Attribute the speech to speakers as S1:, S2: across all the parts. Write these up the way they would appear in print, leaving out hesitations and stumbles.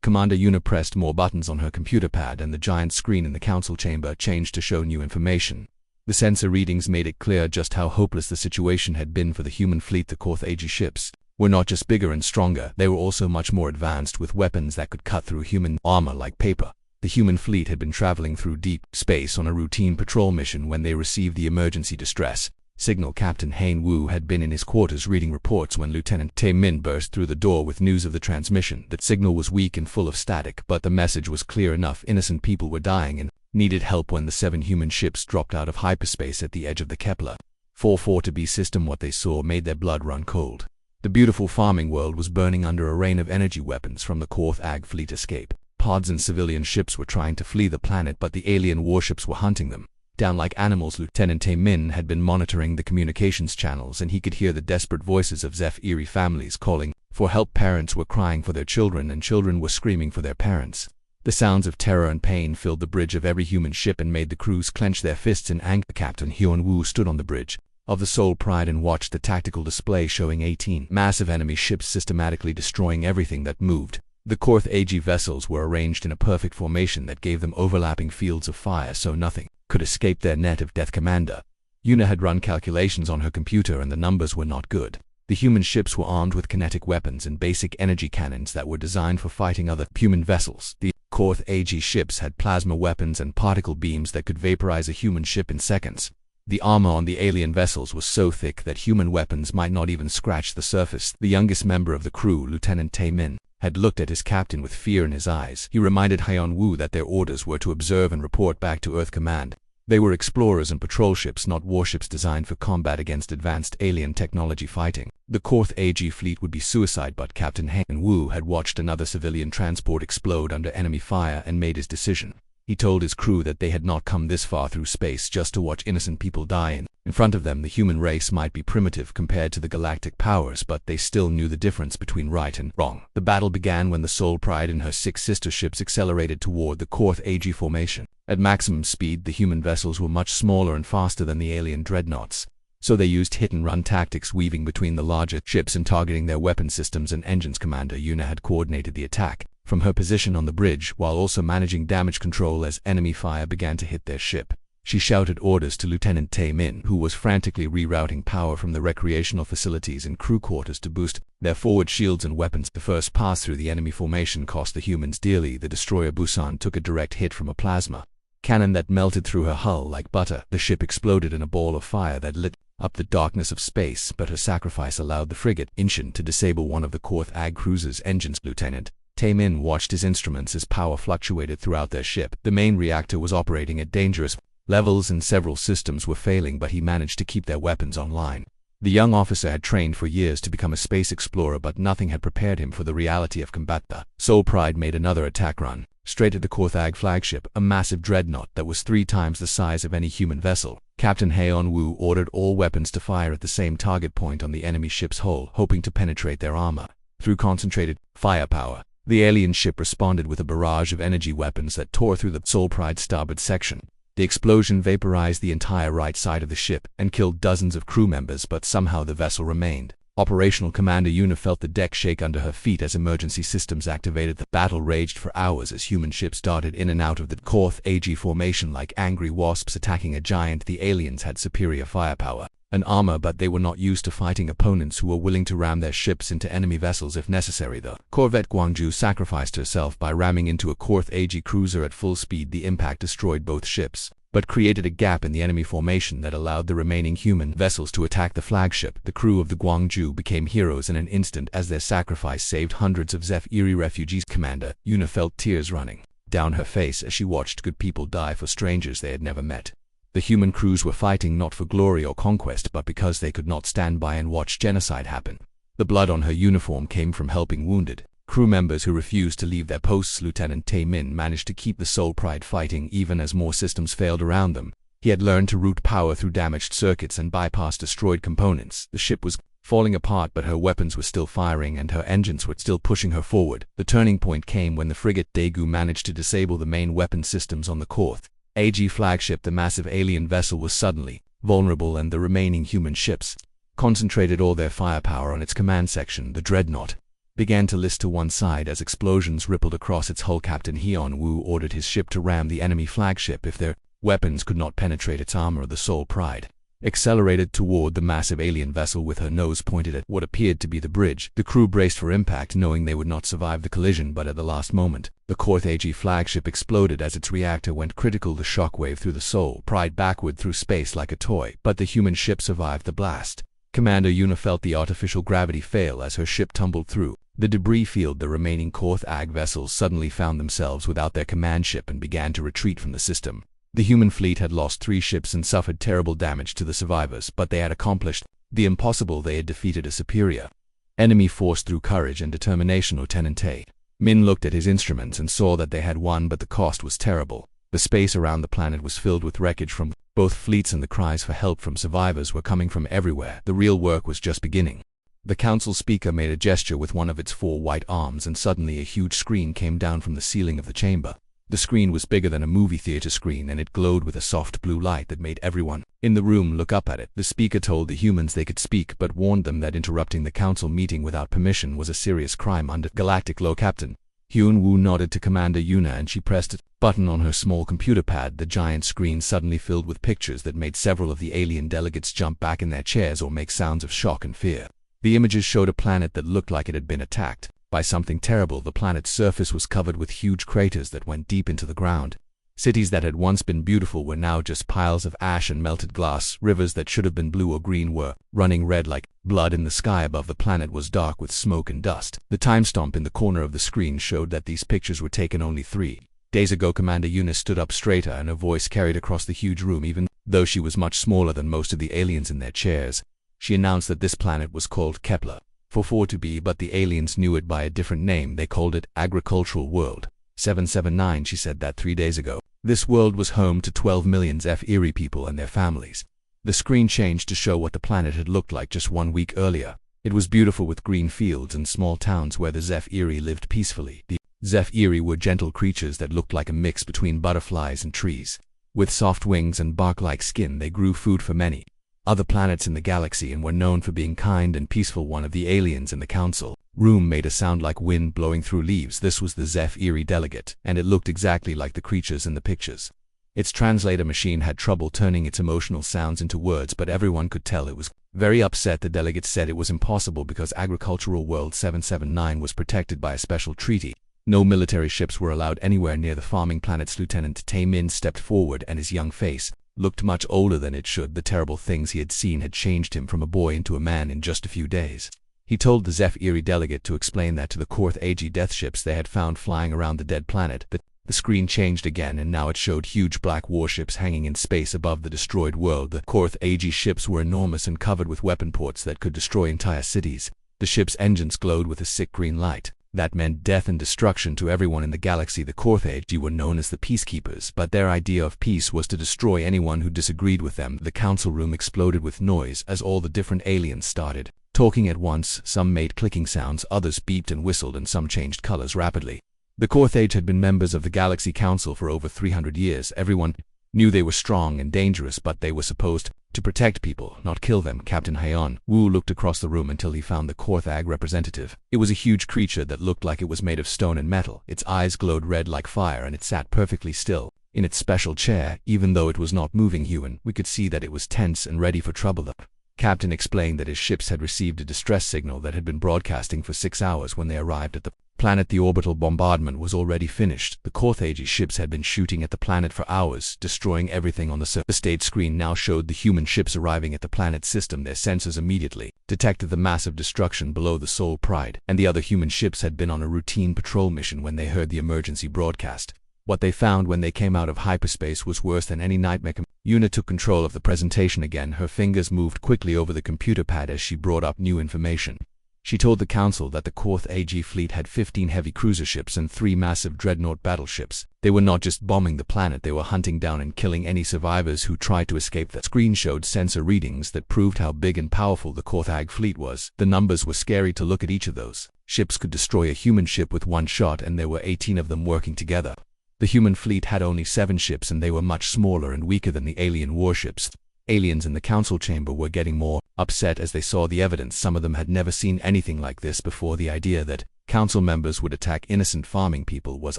S1: Commander Yuna pressed more buttons on her computer pad and the giant screen in the council chamber changed to show new information. The sensor readings made it clear just how hopeless the situation had been for the human fleet. The Korth AG ships were not just bigger and stronger, they were also much more advanced with weapons that could cut through human armor like paper. The human fleet had been traveling through deep space on a routine patrol mission when they received the emergency distress signal. Captain Hein Wu had been in his quarters reading reports when Lieutenant Tae Min burst through the door with news of the transmission. That signal was weak and full of static, but the message was clear enough. Innocent people were dying and needed help when the 7 human ships dropped out of hyperspace at the edge of the Kepler 442b system. What they saw made their blood run cold. The beautiful farming world was burning under a rain of energy weapons from the Korth AG fleet. Escape pods and civilian ships were trying to flee the planet, but the alien warships were hunting them down like animals. Lieutenant Tae Min had been monitoring the communications channels and he could hear the desperate voices of Zephyri families calling for help. Parents were crying for their children and children were screaming for their parents. The sounds of terror and pain filled the bridge of every human ship and made the crews clench their fists in anger. Captain Hyun Woo stood on the bridge of the Soul Pride and watched the tactical display showing 18 massive enemy ships systematically destroying everything that moved. The Korth AG vessels were arranged in a perfect formation that gave them overlapping fields of fire so nothing could escape their net of death. Commander Yuna had run calculations on her computer and the numbers were not good. The human ships were armed with kinetic weapons and basic energy cannons that were designed for fighting other human vessels. The Korth AG ships had plasma weapons and particle beams that could vaporize a human ship in seconds. The armor on the alien vessels was so thick that human weapons might not even scratch the surface. The youngest member of the crew, Lieutenant Tae Min, had looked at his captain with fear in his eyes. He reminded Hyun Woo that their orders were to observe and report back to Earth Command. They were explorers and patrol ships, not warships designed for combat against advanced alien technology fighting. The Korth AG fleet would be suicide, but Captain Hyun Woo had watched another civilian transport explode under enemy fire and made his decision. He told his crew that they had not come this far through space just to watch innocent people die. In front of them, the human race might be primitive compared to the galactic powers, but they still knew the difference between right and wrong. The battle began when the Soul Pride and her 6 sister ships accelerated toward the Korth AG formation. At maximum speed, the human vessels were much smaller and faster than the alien dreadnoughts, so they used hit-and-run tactics, weaving between the larger ships and targeting their weapon systems and engines. Commander Yuna had coordinated the attack from her position on the bridge while also managing damage control as enemy fire began to hit their ship. She shouted orders to Lieutenant Tae Min, who was frantically rerouting power from the recreational facilities and crew quarters to boost their forward shields and weapons. The first pass through the enemy formation cost the humans dearly. The destroyer Busan took a direct hit from a plasma cannon that melted through her hull like butter. The ship exploded in a ball of fire that lit up the darkness of space, but her sacrifice allowed the frigate Incheon to disable one of the Korth AG cruiser's engines. Lieutenant Tae Min watched his instruments as power fluctuated throughout their ship. The main reactor was operating at dangerous levels and several systems were failing, but he managed to keep their weapons online. The young officer had trained for years to become a space explorer, but nothing had prepared him for the reality of combat. The Soul Pride made another attack run straight at the Korth AG flagship, a massive dreadnought that was 3 times the size of any human vessel. Captain Hyun Woo ordered all weapons to fire at the same target point on the enemy ship's hull, hoping to penetrate their armor. Through concentrated firepower, the alien ship responded with a barrage of energy weapons that tore through the Soul Pride's starboard section. The explosion vaporized the entire right side of the ship and killed dozens of crew members, but somehow the vessel remained operational. Commander Yuna felt the deck shake under her feet as emergency systems activated. The battle raged for hours as human ships darted in and out of the Korth AG formation like angry wasps attacking a giant. The aliens had superior firepower and armor, but they were not used to fighting opponents who were willing to ram their ships into enemy vessels if necessary. The corvette Gwangju sacrificed herself by ramming into a Korth AG cruiser at full speed. The impact destroyed both ships, but created a gap in the enemy formation that allowed the remaining human vessels to attack the flagship. The crew of the Gwangju became heroes in an instant as their sacrifice saved hundreds of Zephyri refugees. Commander Yuna felt tears running down her face as she watched good people die for strangers they had never met. The human crews were fighting not for glory or conquest, but because they could not stand by and watch genocide happen. The blood on her uniform came from helping wounded crew members who refused to leave their posts. Lieutenant Tae Min managed to keep the Soul Pride fighting even as more systems failed around them. He had learned to route power through damaged circuits and bypass destroyed components. The ship was falling apart, but her weapons were still firing and her engines were still pushing her forward. The turning point came when the frigate Daegu managed to disable the main weapon systems on the Korth AG flagship. The massive alien vessel was suddenly vulnerable and the remaining human ships concentrated all their firepower on its command section, the dreadnought. began to list to one side as explosions rippled across its hull. Captain Hyun Woo ordered his ship to ram the enemy flagship if their weapons could not penetrate its armor. The Soul Pride accelerated toward the massive alien vessel with her nose pointed at what appeared to be the bridge. The crew braced for impact, knowing they would not survive the collision, but at the last moment, the Korth AG flagship exploded as its reactor went critical. The shockwave threw the Soul Pride backward through space like a toy, but the human ship survived the blast. Commander Yuna felt the artificial gravity fail as her ship tumbled through the debris field. The remaining Korth AG vessels suddenly found themselves without their command ship and began to retreat from the system. The human fleet had lost 3 ships and suffered terrible damage to the survivors, but they had accomplished the impossible. They had defeated a superior enemy force through courage and determination. Lieutenant Tae Min looked at his instruments and saw that they had won, but the cost was terrible. The space around the planet was filled with wreckage from both fleets, and the cries for help from survivors were coming from everywhere. The real work was just beginning. The council speaker made a gesture with one of its 4 white arms, and suddenly a huge screen came down from the ceiling of the chamber. The screen was bigger than a movie theater screen, and it glowed with a soft blue light that made everyone in the room look up at it. The speaker told the humans they could speak, but warned them that interrupting the council meeting without permission was a serious crime under galactic law. Captain Hyun Woo nodded to Commander Yuna, and she pressed a button on her small computer pad. The giant screen suddenly filled with pictures that made several of the alien delegates jump back in their chairs or make sounds of shock and fear. The images showed a planet that looked like it had been attacked by something terrible. The planet's surface was covered with huge craters that went deep into the ground. Cities that had once been beautiful were now just piles of ash and melted glass. Rivers that should have been blue or green were running red like blood. In the sky above the planet was dark with smoke and dust. The timestamp in the corner of the screen showed that these pictures were taken only 3 days ago. Commander Yuna stood up straighter, and her voice carried across the huge room. Even though she was much smaller than most of the aliens in their chairs, she announced that this planet was called Kepler 442b, but the aliens knew it by a different name. They called it Agricultural World 779. She said that 3 days ago, this world was home to 12 million HFY people and their families. The screen changed to show what the planet had looked like just 1 week earlier. It was beautiful with green fields and small towns where the HFY lived peacefully. The HFY were gentle creatures that looked like a mix between butterflies and trees. With soft wings and bark-like skin, they grew food for many other planets in the galaxy and were known for being kind and peaceful. One of the aliens in the council room made a sound like wind blowing through leaves. This was the HFY delegate, and it looked exactly like the creatures in the pictures. Its translator machine had trouble turning its emotional sounds into words, but everyone could tell it was very upset. The delegate said it was impossible because Agricultural World 779 was protected by a special treaty. No military ships were allowed anywhere near the farming planets. Lieutenant Tae Min stepped forward, and his young face looked much older than it should. The terrible things he had seen had changed him from a boy into a man in just a few days. He told the HFY delegate to explain that to the Korth AG death ships they had found flying around the dead planet. The screen changed again, and now it showed huge black warships hanging in space above the destroyed world. The Korth AG ships were enormous and covered with weapon ports that could destroy entire cities. The ship's engines glowed with a sick green light. That meant death and destruction to everyone in the galaxy. The Korth AG were known as the Peacekeepers, but their idea of peace was to destroy anyone who disagreed with them. The council room exploded with noise as all the different aliens started talking at once. Some made clicking sounds, others beeped and whistled, and some changed colors rapidly. The Korth AG had been members of the Galaxy Council for over 300 years. Everyone knew they were strong and dangerous, but they were supposed to protect people, not kill them. Captain Hyun Woo looked across the room until he found the Korth AG representative. It was a huge creature that looked like it was made of stone and metal. Its eyes glowed red like fire, and it sat perfectly still in its special chair. Even though it was not moving, we could see that it was tense and ready for trouble. The captain explained that his ships had received a distress signal that had been broadcasting for 6 hours. When they arrived at the planet, the orbital bombardment was already finished. The Korth AG ships had been shooting at the planet for hours, destroying everything on the surface. The state screen now showed the human ships arriving at the planet's system. Their sensors immediately detected the massive destruction below the Soul Pride, and the other human ships had been on a routine patrol mission when they heard the emergency broadcast. What they found when they came out of hyperspace was worse than any nightmare. Yuna took control of the presentation again. Her fingers moved quickly over the computer pad as she brought up new information. She told the council that the Korth AG fleet had 15 heavy cruiser ships and 3 massive dreadnought battleships. They were not just bombing the planet, they were hunting down and killing any survivors who tried to escape. The screen showed sensor readings that proved how big and powerful the Korth AG fleet was. The numbers were scary to look at. Each of those ships could destroy a human ship with one shot, and there were 18 of them working together. The human fleet had only 7 ships, and they were much smaller and weaker than the alien warships. Aliens in the council chamber were getting more upset as they saw the evidence. Some of them had never seen anything like this before. The idea that council members would attack innocent farming people was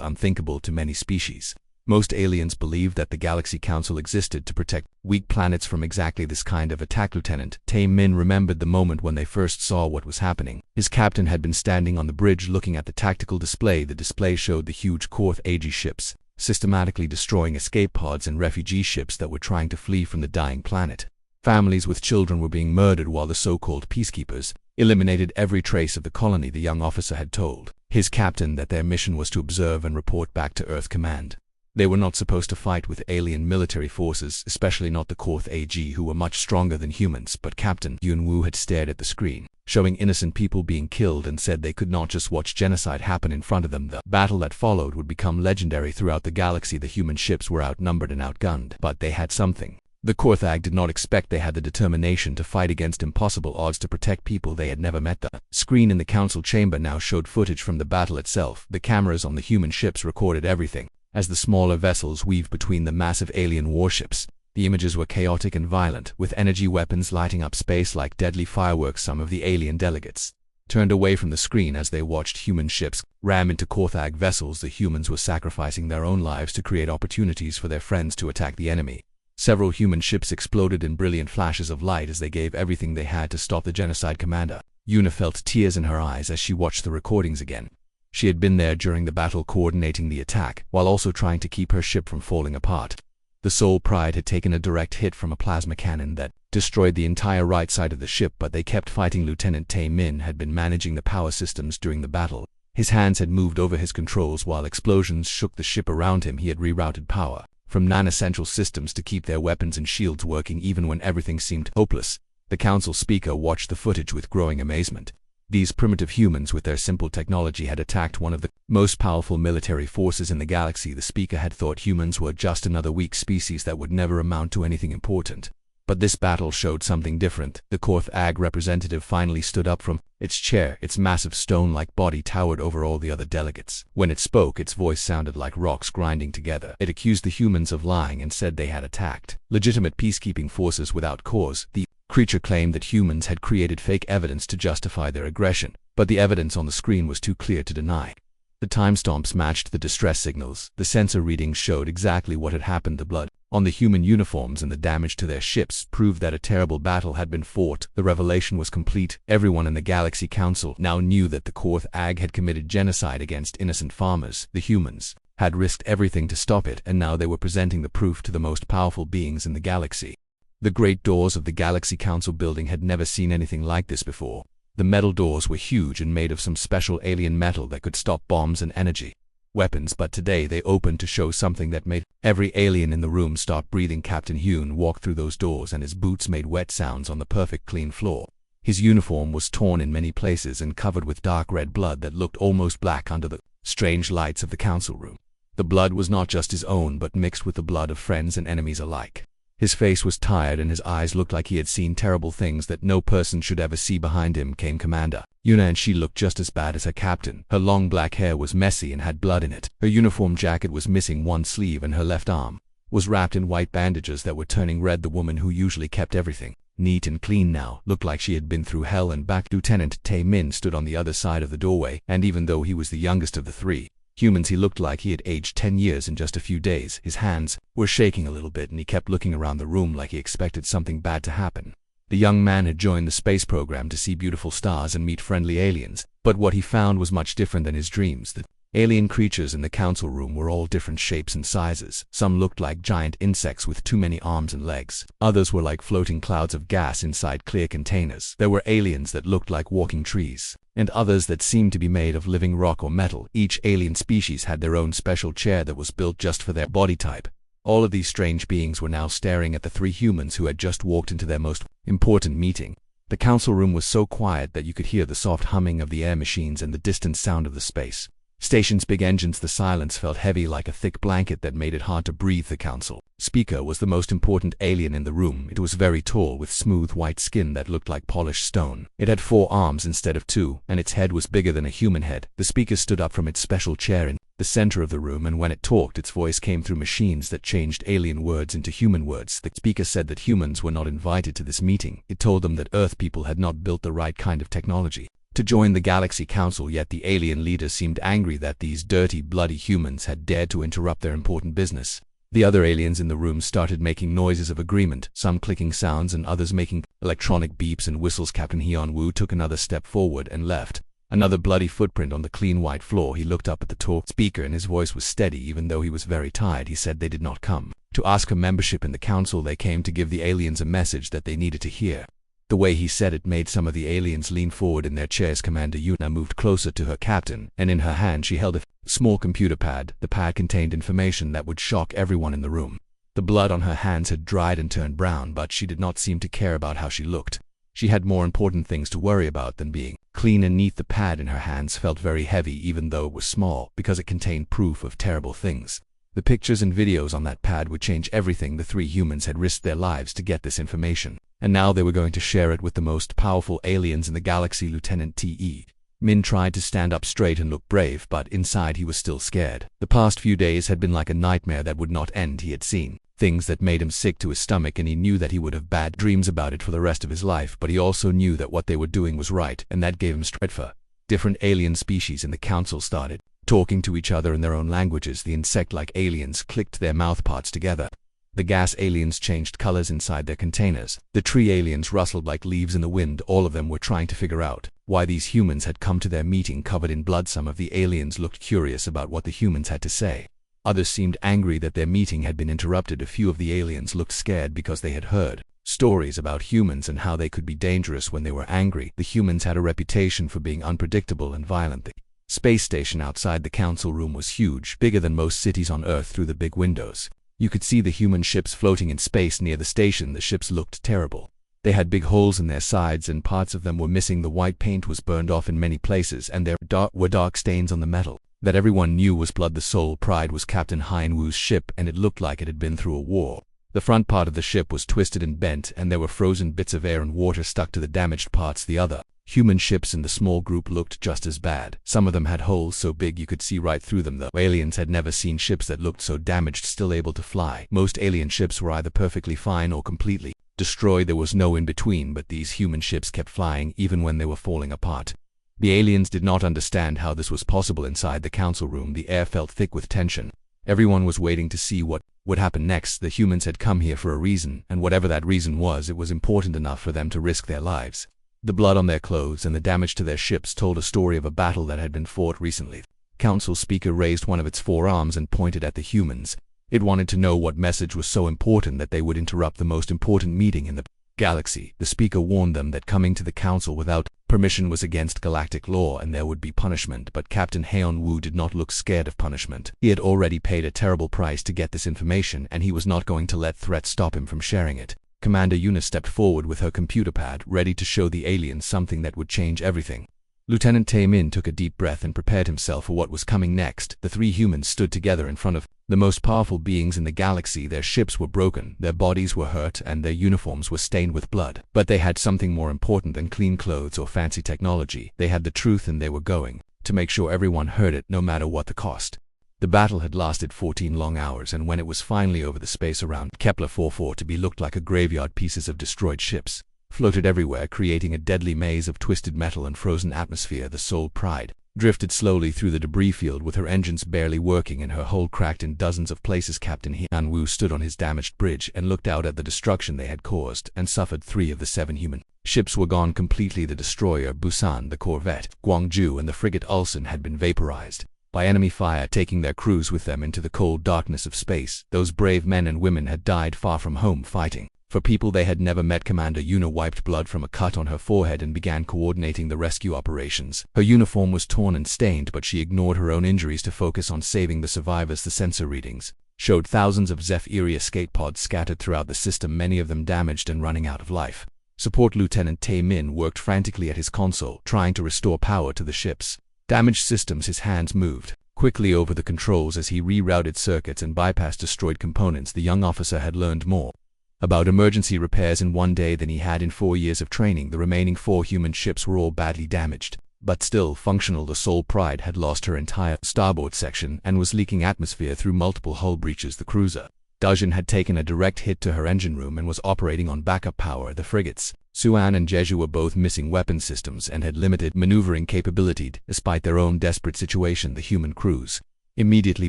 S1: unthinkable to many species. Most aliens believed that the Galaxy Council existed to protect weak planets from exactly this kind of attack. Lieutenant Tae-min remembered the moment when they first saw what was happening. His captain had been standing on the bridge looking at the tactical display. The display showed the huge Korth AG ships systematically destroying escape pods and refugee ships that were trying to flee from the dying planet. Families with children were being murdered while the so-called peacekeepers eliminated every trace of the colony. The young officer had told his captain that their mission was to observe and report back to Earth Command. They were not supposed to fight with alien military forces, especially not the Korth AG, who were much stronger than humans. But Captain Yun-woo had stared at the screen, showing innocent people being killed, and said they could not just watch genocide happen in front of them. The battle that followed would become legendary throughout the galaxy. The human ships were outnumbered and outgunned, but they had something the Korth AG did not expect. They had the determination to fight against impossible odds to protect people they had never met. The screen in the council chamber now showed footage from the battle itself. The cameras on the human ships recorded everything. As the smaller vessels weaved between the massive alien warships, the images were chaotic and violent, with energy weapons lighting up space like deadly fireworks. Some of the alien delegates turned away from the screen as they watched human ships ram into Korth AG vessels. The humans were sacrificing their own lives to create opportunities for their friends to attack the enemy. Several human ships exploded in brilliant flashes of light as they gave everything they had to stop the genocide. Commander Yuna felt tears in her eyes as she watched the recordings again. She had been there during the battle, coordinating the attack, while also trying to keep her ship from falling apart. The Soul Pride had taken a direct hit from a plasma cannon that destroyed the entire right side of the ship, but they kept fighting. Lieutenant Tae-min had been managing the power systems during the battle. His hands had moved over his controls while explosions shook the ship around him. He had rerouted power from non-essential systems to keep their weapons and shields working even when everything seemed hopeless. The council speaker watched the footage with growing amazement. These primitive humans with their simple technology had attacked one of the most powerful military forces in the galaxy. The speaker had thought humans were just another weak species that would never amount to anything important. But this battle showed something different. The Korth AG representative finally stood up from its chair. Its massive stone-like body towered over all the other delegates. When it spoke, its voice sounded like rocks grinding together. It accused the humans of lying and said they had attacked legitimate peacekeeping forces without cause. The creature claimed that humans had created fake evidence to justify their aggression, but the evidence on the screen was too clear to deny. The timestamps matched the distress signals. The sensor readings showed exactly what had happened. The blood on the human uniforms and the damage to their ships proved that a terrible battle had been fought. The revelation was complete. Everyone in the Galaxy Council now knew that the Korth AG had committed genocide against innocent farmers. The humans had risked everything to stop it, and now they were presenting the proof to the most powerful beings in the galaxy. The great doors of the Galaxy Council building had never seen anything like this before. The metal doors were huge and made of some special alien metal that could stop bombs and energy weapons, but today they opened to show something that made every alien in the room stop breathing. Captain Hyun walked through those doors and his boots made wet sounds on the perfect clean floor. His uniform was torn in many places and covered with dark red blood that looked almost black under the strange lights of the council room. The blood was not just his own but mixed with the blood of friends and enemies alike. His face was tired and his eyes looked like he had seen terrible things that no person should ever see. Behind him came Commander Yuna, and she looked just as bad as her captain. Her long black hair was messy and had blood in it. Her uniform jacket was missing one sleeve and her left arm was wrapped in white bandages that were turning red. The woman who usually kept everything neat and clean now looked like she had been through hell and back. Lieutenant Tae-min stood on the other side of the doorway, and even though he was the youngest of the three humans, he looked like he had aged 10 years in just a few days. His hands were shaking a little bit and he kept looking around the room like he expected something bad to happen. The young man had joined the space program to see beautiful stars and meet friendly aliens, but what he found was much different than his dreams. The alien creatures in the council room were all different shapes and sizes. Some looked like giant insects with too many arms and legs. Others were like floating clouds of gas inside clear containers. There were aliens that looked like walking trees, and others that seemed to be made of living rock or metal. Each alien species had their own special chair that was built just for their body type. All of these strange beings were now staring at the three humans who had just walked into their most important meeting. The council room was so quiet that you could hear the soft humming of the air machines and the distant sound of the space station's big engines. The silence felt heavy like a thick blanket that made it hard to breathe. The council speaker was the most important alien in the room. It was very tall, with smooth white skin that looked like polished stone. It had 4 arms instead of 2, and its head was bigger than a human head. The speaker stood up from its special chair in the center of the room, and when it talked, its voice came through machines that changed alien words into human words. The speaker said that humans were not invited to this meeting. It told them that Earth people had not built the right kind of technology to join the Galaxy Council, yet the alien leader seemed angry that these dirty, bloody humans had dared to interrupt their important business. The other aliens in the room started making noises of agreement, some clicking sounds and others making electronic beeps and whistles. Captain Hyun-woo took another step forward and left another bloody footprint on the clean white floor. He looked up at the tall speaker and his voice was steady even though he was very tired. He said they did not come to ask for membership in the council. They came to give the aliens a message that they needed to hear. The way he said it made some of the aliens lean forward in their chairs. Commander Yuna moved closer to her captain, and in her hand she held a small computer pad. The pad contained information that would shock everyone in the room. The blood on her hands had dried and turned brown, but she did not seem to care about how she looked. She had more important things to worry about than being clean and neat. The pad in her hands felt very heavy even though it was small, because it contained proof of terrible things. The pictures and videos on that pad would change everything. The 3 humans had risked their lives to get this information, and now they were going to share it with the most powerful aliens in the galaxy. Lieutenant T.E. Min tried to stand up straight and look brave, but inside he was still scared. The past few days had been like a nightmare that would not end. He had seen things that made him sick to his stomach, and he knew that he would have bad dreams about it for the rest of his life, but he also knew that what they were doing was right, and that gave him strength. For different alien species in the council started talking to each other in their own languages. The insect-like aliens clicked their mouthparts together. The gas aliens changed colors inside their containers. The tree aliens rustled like leaves in the wind. All of them were trying to figure out why these humans had come to their meeting covered in blood. Some of the aliens looked curious about what the humans had to say. Others seemed angry that their meeting had been interrupted. A few of the aliens looked scared because they had heard stories about humans and how they could be dangerous when they were angry. The humans had a reputation for being unpredictable and violent. The space station outside the council room was huge, bigger than most cities on Earth. Through the big windows, you could see the human ships floating in space near the station. The ships looked terrible. They had big holes in their sides and parts of them were missing. The white paint was burned off in many places, and there were dark stains on the metal that everyone knew was blood. The Soul Pride was Captain Hyun-woo's ship, and it looked like it had been through a war. The front part of the ship was twisted and bent, and there were frozen bits of air and water stuck to the damaged parts. The other human ships in the small group looked just as bad. Some of them had holes so big you could see right through them. The aliens had never seen ships that looked so damaged still able to fly. Most alien ships were either perfectly fine or completely destroyed. There was no in between, but these human ships kept flying even when they were falling apart. The aliens did not understand how this was possible. Inside the council room, the air felt thick with tension. Everyone was waiting to see what would happen next. The humans had come here for a reason, and whatever that reason was, it was important enough for them to risk their lives. The blood on their clothes and the damage to their ships told a story of a battle that had been fought recently. Council speaker raised one of its 4 arms and pointed at the humans. It wanted to know what message was so important that they would interrupt the most important meeting in the galaxy. The speaker warned them that coming to the council without permission was against galactic law and there would be punishment, but Captain Hyun-woo did not look scared of punishment. He had already paid a terrible price to get this information, and he was not going to let threats stop him from sharing it. Commander Yuna stepped forward with her computer pad, ready to show the aliens something that would change everything. Lieutenant Tae-min took a deep breath and prepared himself for what was coming next. The 3 humans stood together in front of the most powerful beings in the galaxy. Their ships were broken, their bodies were hurt, and their uniforms were stained with blood. But they had something more important than clean clothes or fancy technology. They had the truth, and they were going to make sure everyone heard it, no matter what the cost. The battle had lasted 14 long hours, and when it was finally over, the space around Kepler 442b looked like a graveyard. Pieces of destroyed ships floated everywhere, creating a deadly maze of twisted metal and frozen atmosphere. The Soul Pride drifted slowly through the debris field with her engines barely working and her hull cracked in dozens of places. Captain Hyun-woo stood on his damaged bridge and looked out at the destruction they had caused and suffered. 3 of the 7 human ships were gone completely. The destroyer Busan, the corvette Gwangju, and the frigate Ulsan had been vaporized by enemy fire, taking their crews with them into the cold darkness of space. Those brave men and women had died far from home fighting for people they had never met. Commander Yuna wiped blood from a cut on her forehead and began coordinating the rescue operations. Her uniform was torn and stained, but she ignored her own injuries to focus on saving the survivors. The sensor readings showed thousands of Zephyr escape pods scattered throughout the system, many of them damaged and running out of life. Support Lieutenant Tae-min worked frantically at his console, trying to restore power to the ships. damaged systems. His hands moved quickly over the controls as he rerouted circuits and bypassed destroyed components. The young officer had learned more about emergency repairs in one day than he had in 4 years of training. The remaining 4 human ships were all badly damaged, but still functional. The Sol Pride had lost her entire starboard section and was leaking atmosphere through multiple hull breaches. The cruiser Dujin had taken a direct hit to her engine room and was operating on backup power. The frigates Suan and Jeju were both missing weapon systems and had limited maneuvering capability. Despite their own desperate situation, the human crews immediately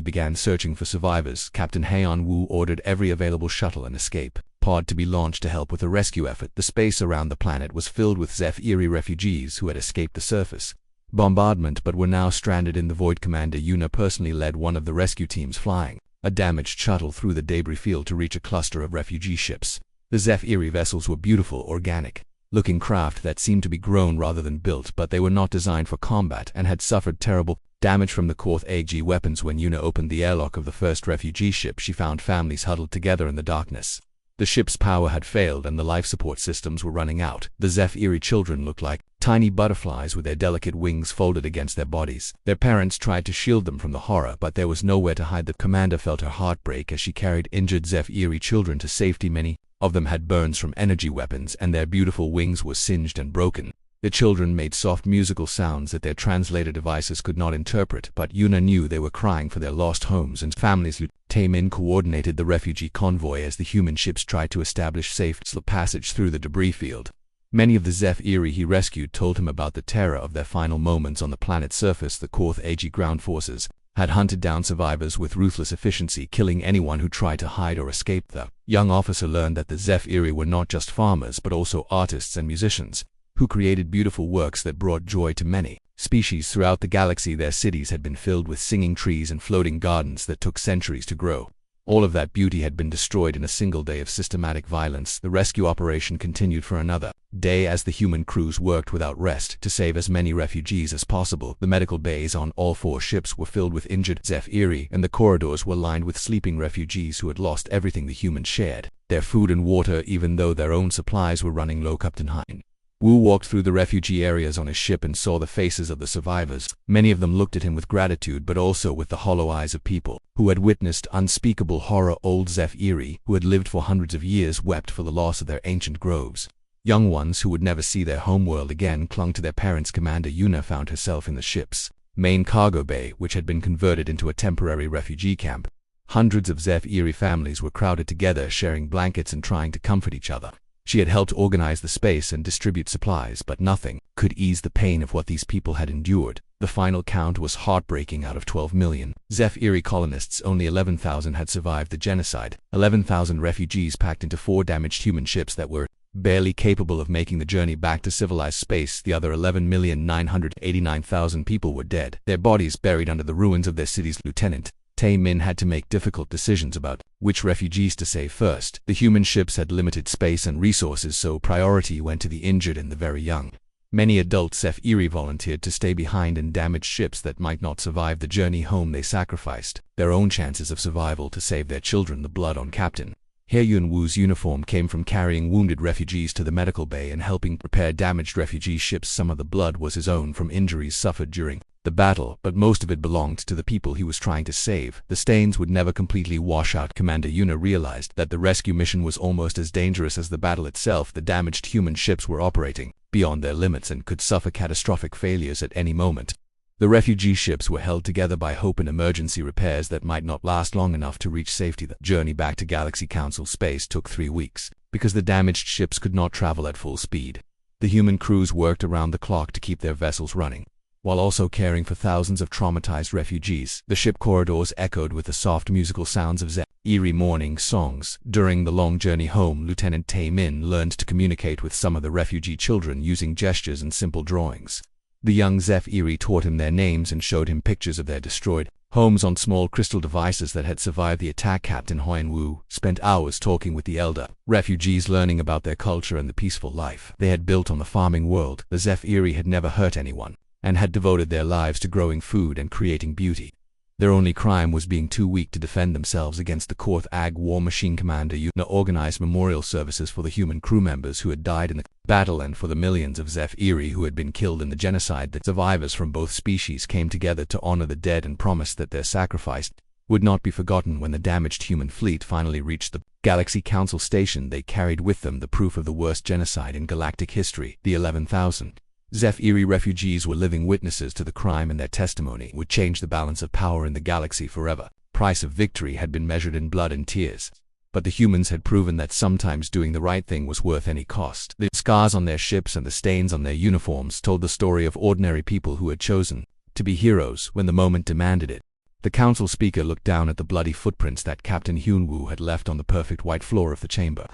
S1: began searching for survivors. Captain Heian Wu ordered every available shuttle and escape pod to be launched to help with the rescue effort. The space around the planet was filled with Zephyri refugees who had escaped the surface bombardment but were now stranded in the void. Commander Yuna personally led one of the rescue teams, flying a damaged shuttle through the debris field to reach a cluster of refugee ships. The Zephyri vessels were beautiful, organic-looking craft that seemed to be grown rather than built, but they were not designed for combat and had suffered terrible damage from the Korth AG weapons. When Yuna opened the airlock of the first refugee ship, she found families huddled together in the darkness. The ship's power had failed and the life support systems were running out. The Zephyri children looked like tiny butterflies with their delicate wings folded against their bodies. Their parents tried to shield them from the horror, but there was nowhere to hide. The commander felt her heart break as she carried injured Zephyri children to safety. Many of them had burns from energy weapons and their beautiful wings were singed and broken. The children made soft musical sounds that their translator devices could not interpret, but Yuna knew they were crying for their lost homes and families. Taemin coordinated the refugee convoy as the human ships tried to establish safe passage through the debris field. Many of the Zephyri he rescued told him about the terror of their final moments on the planet's surface. The Korth AG ground forces had hunted down survivors with ruthless efficiency, killing anyone who tried to hide or escape. The young officer learned that the Zephyri were not just farmers but also artists and musicians who created beautiful works that brought joy to many species throughout the galaxy. Their cities had been filled with singing trees and floating gardens that took centuries to grow. All of that beauty had been destroyed in a single day of systematic violence. The rescue operation continued for another day as the human crews worked without rest to save as many refugees as possible. The medical bays on all 4 ships were filled with injured Zephyri, and the corridors were lined with sleeping refugees who had lost everything the humans shared, their food and water, even though their own supplies were running low. Captain Hein Wu walked through the refugee areas on his ship and saw the faces of the survivors. Many of them looked at him with gratitude, but also with the hollow eyes of people who had witnessed unspeakable horror. Old Zephyri, who had lived for hundreds of years, wept for the loss of their ancient groves. Young ones who would never see their homeworld again clung to their parents. Commander Yuna found herself in the ship's main cargo bay, which had been converted into a temporary refugee camp. Hundreds of Zephyri families were crowded together, sharing blankets and trying to comfort each other. She had helped organize the space and distribute supplies, but nothing could ease the pain of what these people had endured. The final count was heartbreaking. Out of 12 million Zephyri colonists, only 11,000 had survived the genocide. 11,000 refugees packed into 4 damaged human ships that were barely capable of making the journey back to civilized space. The other 11,989,000 people were dead, their bodies buried under the ruins of their cities. Lieutenant Taemin had to make difficult decisions about which refugees to save first. The human ships had limited space and resources, so priority went to the injured and the very young. Many adult Zephyri volunteered to stay behind in damaged ships that might not survive the journey home. They sacrificed their own chances of survival to save their children. The blood on Captain Heian Wu's uniform came from carrying wounded refugees to the medical bay and helping repair damaged refugee ships. Some of the blood was his own from injuries suffered during the battle, but most of it belonged to the people he was trying to save. The stains would never completely wash out. Commander Yuna realized that the rescue mission was almost as dangerous as the battle itself. The damaged human ships were operating beyond their limits and could suffer catastrophic failures at any moment. The refugee ships were held together by hope and emergency repairs that might not last long enough to reach safety. The journey back to Galaxy Council space took 3 weeks, because the damaged ships could not travel at full speed. The human crews worked around the clock to keep their vessels running, while also caring for thousands of traumatized refugees. The ship corridors echoed with the soft musical sounds of Zephyri morning songs. During the long journey home, Lieutenant Taemin learned to communicate with some of the refugee children using gestures and simple drawings. The young Zephyri taught him their names and showed him pictures of their destroyed homes on small crystal devices that had survived the attack. Captain Heian Wu spent hours talking with the elder refugees, learning about their culture and the peaceful life they had built on the farming world. The Zephyri had never hurt anyone and had devoted their lives to growing food and creating beauty. Their only crime was being too weak to defend themselves against the Korth AG war machine. Commander Yuna organized memorial services for the human crew members who had died in the battle and for the millions of Zephyri who had been killed in the genocide. The survivors from both species came together to honor the dead and promised that their sacrifice would not be forgotten. When the damaged human fleet finally reached the Galaxy Council station, they carried with them the proof of the worst genocide in galactic history. The 11,000 Zephyri refugees were living witnesses to the crime, and their testimony would change the balance of power in the galaxy forever. Price of victory had been measured in blood and tears, but the humans had proven that sometimes doing the right thing was worth any cost. The scars on their ships and the stains on their uniforms told the story of ordinary people who had chosen to be heroes when the moment demanded it. The council speaker looked down at the bloody footprints that Captain Hyunwoo had left on the perfect white floor of the chamber.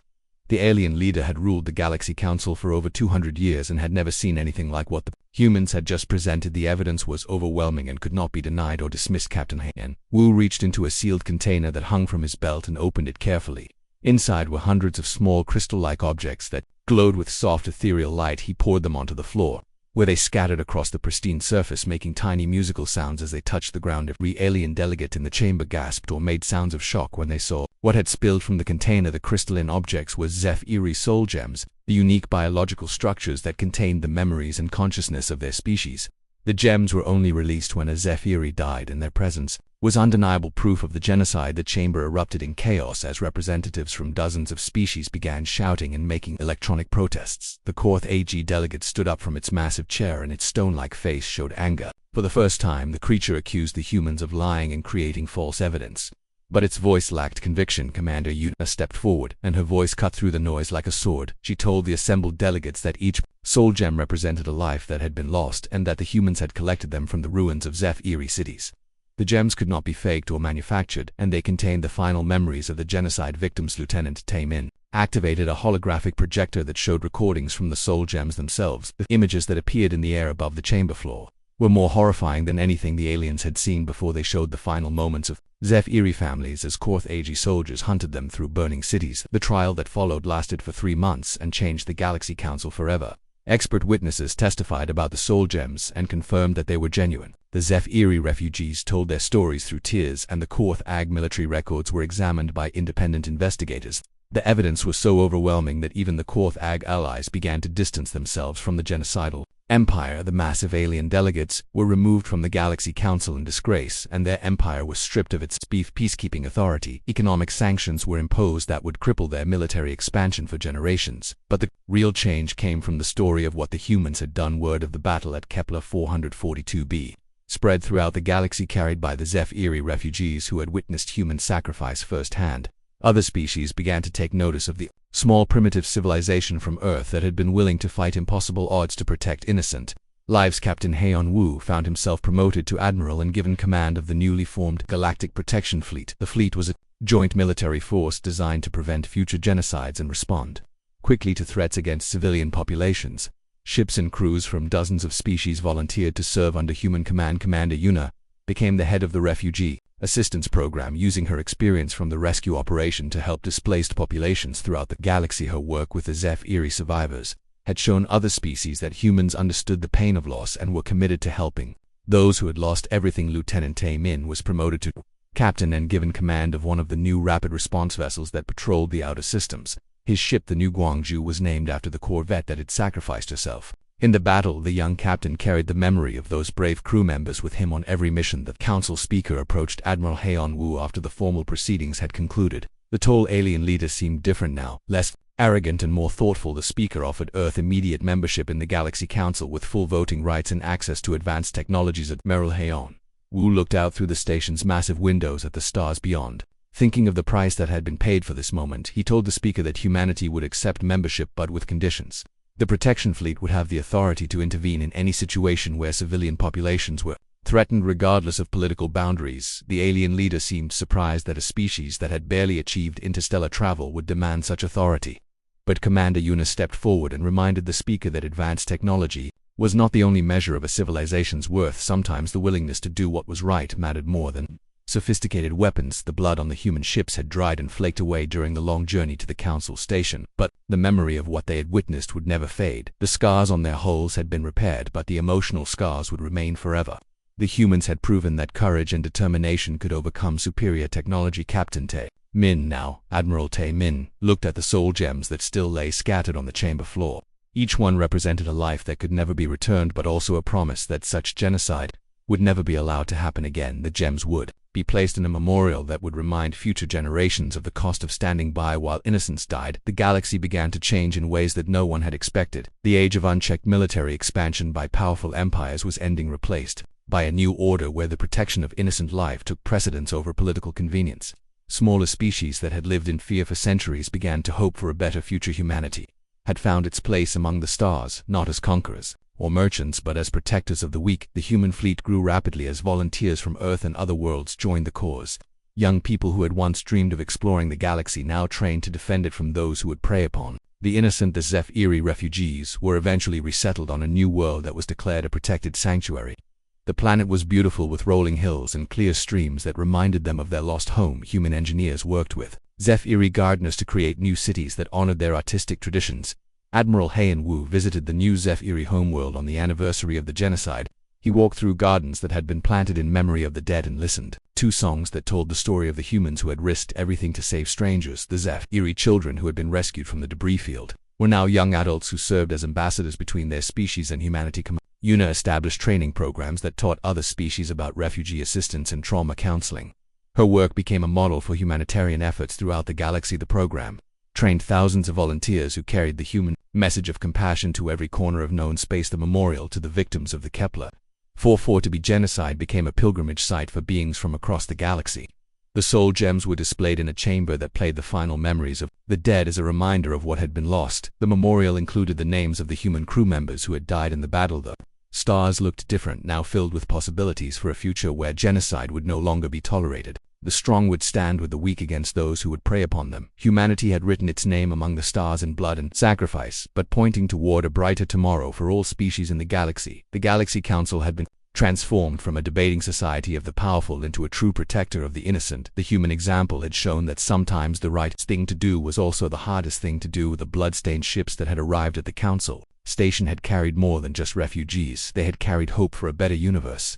S1: The alien leader had ruled the Galaxy Council for over 200 years and had never seen anything like what the humans had just presented. The evidence was overwhelming and could not be denied or dismissed. Captain Hyunwoo reached into a sealed container that hung from his belt and opened it carefully. Inside were hundreds of small crystal-like objects that glowed with soft ethereal light. He poured them onto the floor, where they scattered across the pristine surface, making tiny musical sounds as they touched the ground. Every alien delegate in the chamber gasped or made sounds of shock when they saw what had spilled from the container. The crystalline objects were Zephyri soul gems, the unique biological structures that contained the memories and consciousness of their species. The gems were only released when a Zephyri died, and their presence was undeniable proof of the genocide. The chamber erupted in chaos as representatives from dozens of species began shouting and making electronic protests. The Korth AG delegate stood up from its massive chair, and its stone-like face showed anger. For the first time, the creature accused the humans of lying and creating false evidence. But its voice lacked conviction. Commander Yuna stepped forward, and her voice cut through the noise like a sword. She told the assembled delegates that each soul gem represented a life that had been lost, and that the humans had collected them from the ruins of Zephyri cities. The gems could not be faked or manufactured, and they contained the final memories of the genocide victims. Lieutenant Tae-min activated a holographic projector that showed recordings from the soul gems themselves. The images that appeared in the air above the chamber floor were more horrifying than anything the aliens had seen before. They showed the final moments of Zephyri families as Korth AG soldiers hunted them through burning cities. The trial that followed lasted for 3 months and changed the Galaxy Council forever. Expert witnesses testified about the soul gems and confirmed that they were genuine. The Zephyri refugees told their stories through tears, and the Korth AG military records were examined by independent investigators. The evidence was so overwhelming that even the Korth AG allies began to distance themselves from the genocidal empire. The massive alien delegates were removed from the Galaxy Council in disgrace, and their empire was stripped of its peacekeeping authority. Economic sanctions were imposed that would cripple their military expansion for generations. But the real change came from the story of what the humans had done. Word of the battle at Kepler 442b spread throughout the galaxy, carried by the Zephyri refugees who had witnessed human sacrifice firsthand. Other species began to take notice of the small primitive civilization from Earth that had been willing to fight impossible odds to protect innocent lives. Captain Hyunwoo found himself promoted to admiral and given command of the newly formed Galactic Protection Fleet. The fleet was a joint military force designed to prevent future genocides and respond quickly to threats against civilian populations. Ships and crews from dozens of species volunteered to serve under human command. Commander Yuna became the head of the refugee assistance program, using her experience from the rescue operation to help displaced populations throughout the galaxy. Her work with the Zephyri survivors had shown other species that humans understood the pain of loss and were committed to helping those who had lost everything. Lieutenant Tae-min was promoted to captain and given command of one of the new rapid response vessels that patrolled the outer systems. His ship, the New Gwangju, was named after the corvette that had sacrificed herself in the battle. The young captain carried the memory of those brave crew members with him on every mission. The council speaker approached Admiral Hyunwoo after the formal proceedings had concluded. The tall alien leader seemed different now, less arrogant and more thoughtful. The speaker offered Earth immediate membership in the Galaxy Council with full voting rights and access to advanced technologies. Admiral Hyunwoo looked out through the station's massive windows at the stars beyond. Thinking of the price that had been paid for this moment, he told the speaker that humanity would accept membership, but with conditions. The protection fleet would have the authority to intervene in any situation where civilian populations were threatened, regardless of political boundaries. The alien leader seemed surprised that a species that had barely achieved interstellar travel would demand such authority. But Commander Yuna stepped forward and reminded the speaker that advanced technology was not the only measure of a civilization's worth. Sometimes the willingness to do what was right mattered more than sophisticated weapons. The blood on the human ships had dried and flaked away during the long journey to the council station, but the memory of what they had witnessed would never fade. The scars on their hulls had been repaired, but the emotional scars would remain forever. The humans had proven that courage and determination could overcome superior technology. Captain Tae-min, now Admiral Tae-min, looked at the soul gems that still lay scattered on the chamber floor. Each one represented a life that could never be returned, but also a promise that such genocide would never be allowed to happen again. The gems would be placed in a memorial that would remind future generations of the cost of standing by while innocents died. The galaxy began to change in ways that no one had expected. The age of unchecked military expansion by powerful empires was ending, replaced by a new order where the protection of innocent life took precedence over political convenience. Smaller species that had lived in fear for centuries began to hope for a better future. Humanity had found its place among the stars, not as conquerors or merchants, but as protectors of the weak. The human fleet grew rapidly as volunteers from Earth and other worlds joined the cause. Young people who had once dreamed of exploring the galaxy now trained to defend it from those who would prey upon the innocent. The HFY refugees were eventually resettled on a new world that was declared a protected sanctuary. The planet was beautiful, with rolling hills and clear streams that reminded them of their lost home. Human engineers worked with HFY gardeners to create new cities that honored their artistic traditions. Admiral Heian Wu visited the new HFY homeworld on the anniversary of the genocide. He walked through gardens that had been planted in memory of the dead and listened to songs that told the story of the humans who had risked everything to save strangers. The HFY children who had been rescued from the debris field were now young adults who served as ambassadors between their species and humanity. Yuna established training programs that taught other species about refugee assistance and trauma counseling. Her work became a model for humanitarian efforts throughout the galaxy. The program trained thousands of volunteers who carried the human message of compassion to every corner of known space. The memorial to the victims of the Kepler 442b genocide became a pilgrimage site for beings from across the galaxy. The soul gems were displayed in a chamber that played the final memories of the dead as a reminder of what had been lost. The memorial included the names of the human crew members who had died in the battle. The stars looked different, now filled with possibilities for a future where genocide would no longer be tolerated. The strong would stand with the weak against those who would prey upon them. Humanity had written its name among the stars in blood and sacrifice, but pointing toward a brighter tomorrow for all species in the galaxy. The Galaxy Council had been transformed from a debating society of the powerful into a true protector of the innocent. The human example had shown that sometimes the right thing to do was also the hardest thing to do. The blood-stained ships that had arrived at the council station had carried more than just refugees. They had carried hope for a better universe.